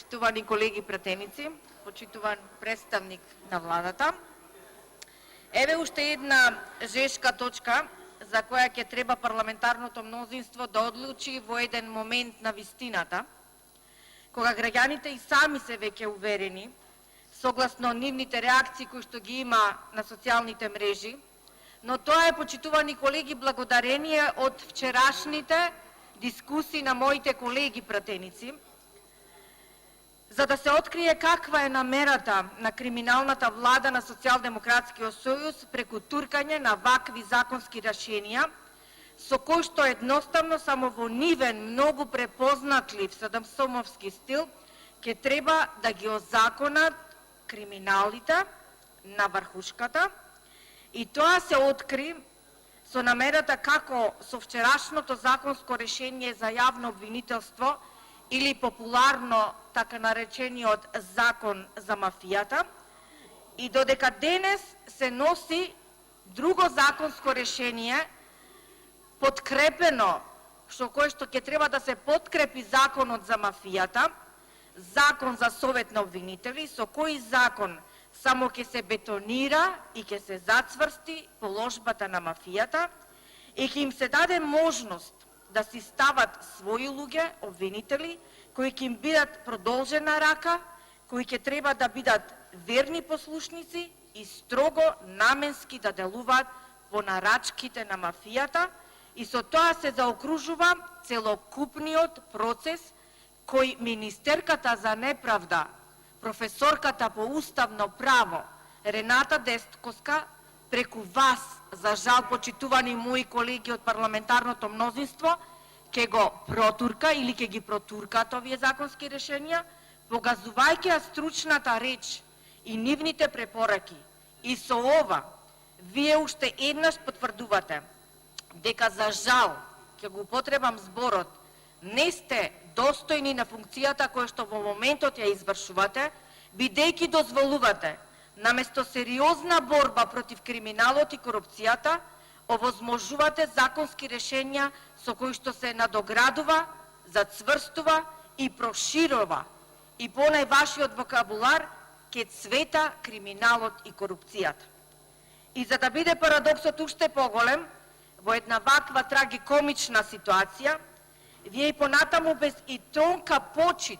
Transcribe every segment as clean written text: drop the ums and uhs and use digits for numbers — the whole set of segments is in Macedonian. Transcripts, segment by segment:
почитувани колеги пратеници, почитуван представник на владата. Еве уште една жешка точка за која ќе треба парламентарното мнозинство да одлучи во еден момент на вистината, кога граѓаните и сами се веќе уверени, согласно нивните реакции кои што ги има на социјалните мрежи, но тоа е, почитувани колеги, благодарение од вчерашните дискусии на моите колеги пратеници, за да се открие каква е намерата на криминалната влада на Социјалдемократскиот сојуз преку туркање на вакви законски решенија, со кои што едноставно само во нивен многу препознатлив садамсомовски стил ќе треба да ги озаконат криминалите на врхушката, и тоа се откри со намерата како со вчерашното законско решение за јавно обвинителство или популарно така наречениот закон за мафијата, и додека денес се носи друго законско решение подкрепено, кое што ќе треба да се подкрепи законот за мафијата, закон за совет на обвинители, со кој закон само ќе се бетонира и ќе се зацврсти положбата на мафијата и ќе им се даде можност да си стават своји луѓе, обвинители, кои ќе им бидат продолжена рака, кои ќе треба да бидат верни послушници и строго наменски да делуваат по нарачките на мафијата, и со тоа се заокружува целокупниот процес кој министерката за неправда, професорката по уставно право Рената Дестковска, преку вас, за жал, почитувани мои колеги од парламентарното мнозинство, ќе го протурка или ќе ги протуркаат овие законски решенија, погазувајќи ја стручната реч и нивните препораки. И со ова, вие уште еднаш потврдувате дека за жал, ќе го употребам зборот, не сте достојни на функцијата која што во моментот ја извршувате, бидејќи дозволувате, наместо сериозна борба против криминалот и корупцијата, овозможувате законски решенја со кои што се надоградува, зацврстува и проширува, и по највашиот вокабулар, ке цвета криминалот и корупцијата. И за да биде парадоксот уште поголем, во една ваква трагикомична ситуација, вие и понатаму без и тонка почит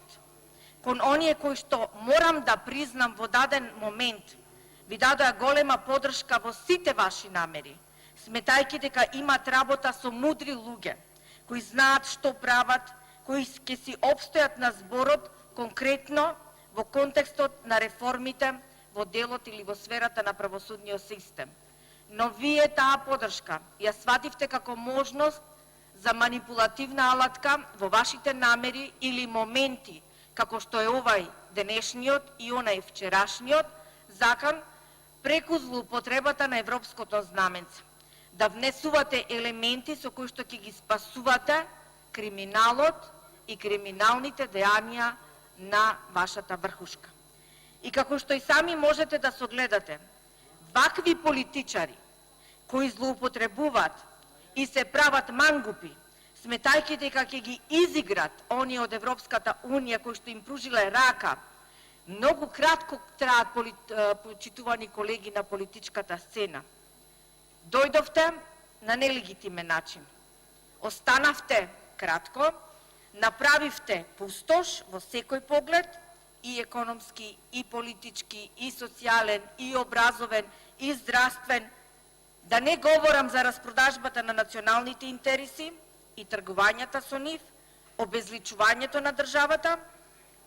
кон оние кои што, морам да признам, во даден момент ви дадоа голема поддршка во сите ваши намери, сметајќи дека имат работа со мудри луѓе, кои знаат што прават, кои ќе си обстојат на зборот конкретно во контекстот на реформите во делот или во сферата на правосудниот систем. Но вие таа поддршка ја свативте како можност за манипулативна алатка во вашите намери или моменти, како што е овај денешниот и онај вчерашниот закон, преку злоупотребата на европското знаменце, да внесувате елементи со кои што ќе ги спасувате криминалот и криминалните дејанија на вашата врхушка. И како што и сами можете да согледате, вакви политичари кои злоупотребуваат и се прават мангупи, сметајќи дека ќе ги изиграт оние од Европската Унија кои што им пружиле рака, многу кратко траат, почитувани колеги, на политичката сцена. Дојдовте на нелегитимен начин. Останавте кратко, направивте пустош во секој поглед, и економски, и политички, и социјален, и образовен, и здравствен, да не говорам за распродажбата на националните интереси и тргувањата со нив, обезличувањето на државата,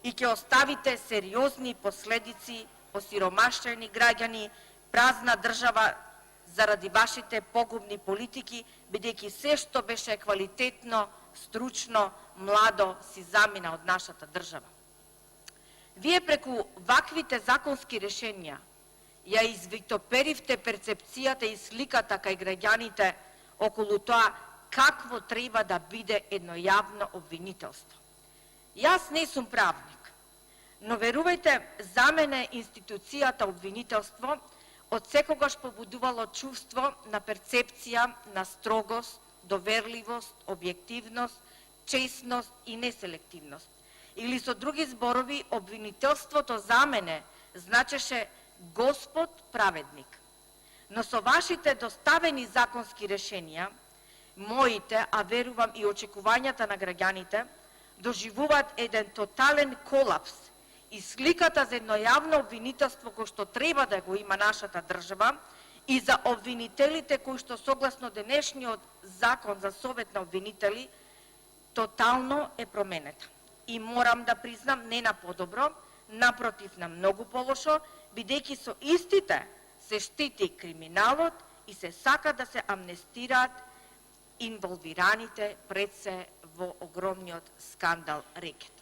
и ќе оставите сериозни последици, осиромашени граѓани, празна држава заради вашите погубни политики, бидејќи се што беше квалитетно, стручно, младо си замина од нашата држава. Вие преку ваквите законски решенија ја извитоперивте перцепцијата и сликата кај граѓаните околу тоа какво треба да биде едно јавно обвинителство. Јас не сум правник, но верувајте, за мене институцијата обвинителство од секогаш побудувало чувство на перцепција на строгост, доверливост, објективност, честност и неселективност. Или со други зборови, обвинителството за мене значеше Господ праведник. Но со вашите доставени законски решенија, моите, а верувам и очекувањата на граѓаните, доживуваат еден тотален колапс и сликата за едно јавно обвинителство кој што треба да го има нашата држава и за обвинителите кои што согласно денешниот закон за совет на обвинители тотално е променета. И морам да признам не на подобро, напротив на многу полошо, бидејќи со истите се штити криминалот и се сака да се амнестираат инволвираните пред се во огромниот скандал рекет.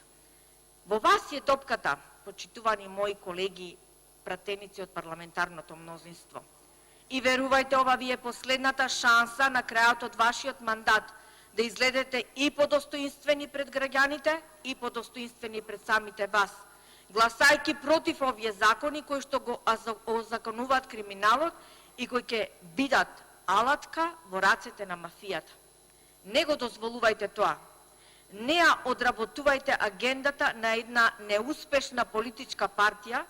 Во вас е топката, почитувани мои колеги, пратеници од парламентарното мнозинство. И верувајте, ова ви е последната шанса на крајот од вашиот мандат да изгледате и подостоинствени пред граѓаните и подостоинствени пред самите вас, гласајќи против овие закони кои што го озаконуваат криминалот и кои ќе бидат алатка во рацете на мафијата. Не го дозволувајте тоа. Не ја одработувајте агендата на една неуспешна политичка партија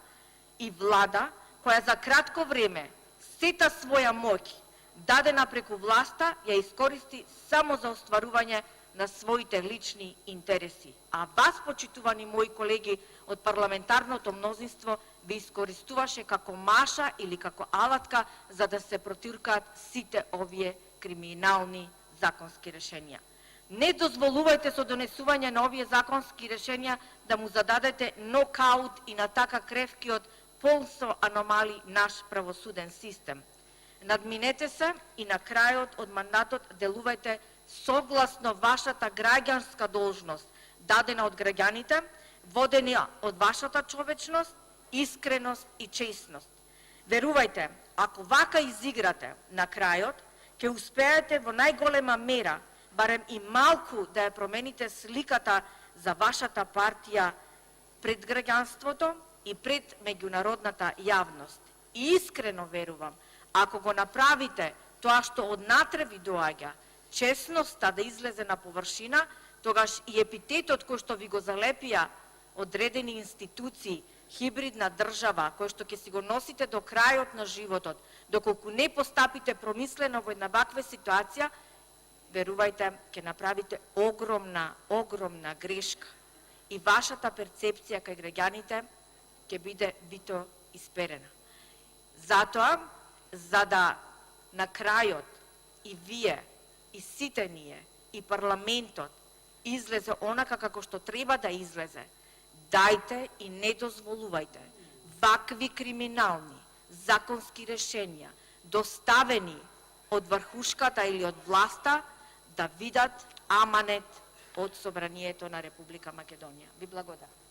и влада која за кратко време сета своја моќ дадена преку власта ја искористи само за остварување на своите лични интереси. А вас, почитувани мои колеги од парламентарното мнозинство, ви искористуваше како маша или како алатка за да се протиркаат сите овие криминални законски решенија. Не дозволувајте со донесување на овие законски решенија да му зададете нокаут и на така кревкиот полн со аномали наш правосуден систем. Надминете се и на крајот од мандатот делувајте согласно вашата граѓанска должност, дадена од граѓаните, водени од вашата човечност, искреност и честност. Верувајте, ако вака изиграте на крајот, ќе успеете во најголема мера, барем и малку да ја промените сликата за вашата партија пред граѓанството и пред меѓународната јавност. И искрено верувам, ако го направите тоа што однатре ви доаѓа, честноста да излезе на површина, тогаш и епитетот кој што ви го залепија одредени институции, хибридна држава, кој што ќе си го носите до крајот на животот, доколку не постапите промислено во една ваква ситуација, верувајте, ќе направите огромна грешка. И вашата перцепција кај граѓаните ќе биде бито исперена. Затоа, за да на крајот и вие, и сите ние, и парламентот излезе онака како што треба да излезе, дајте и не дозволувајте вакви криминални законски решенија, доставени од врхушката или од власта, да видат аманет од Собранието на Република Македонија. Ви благодарам.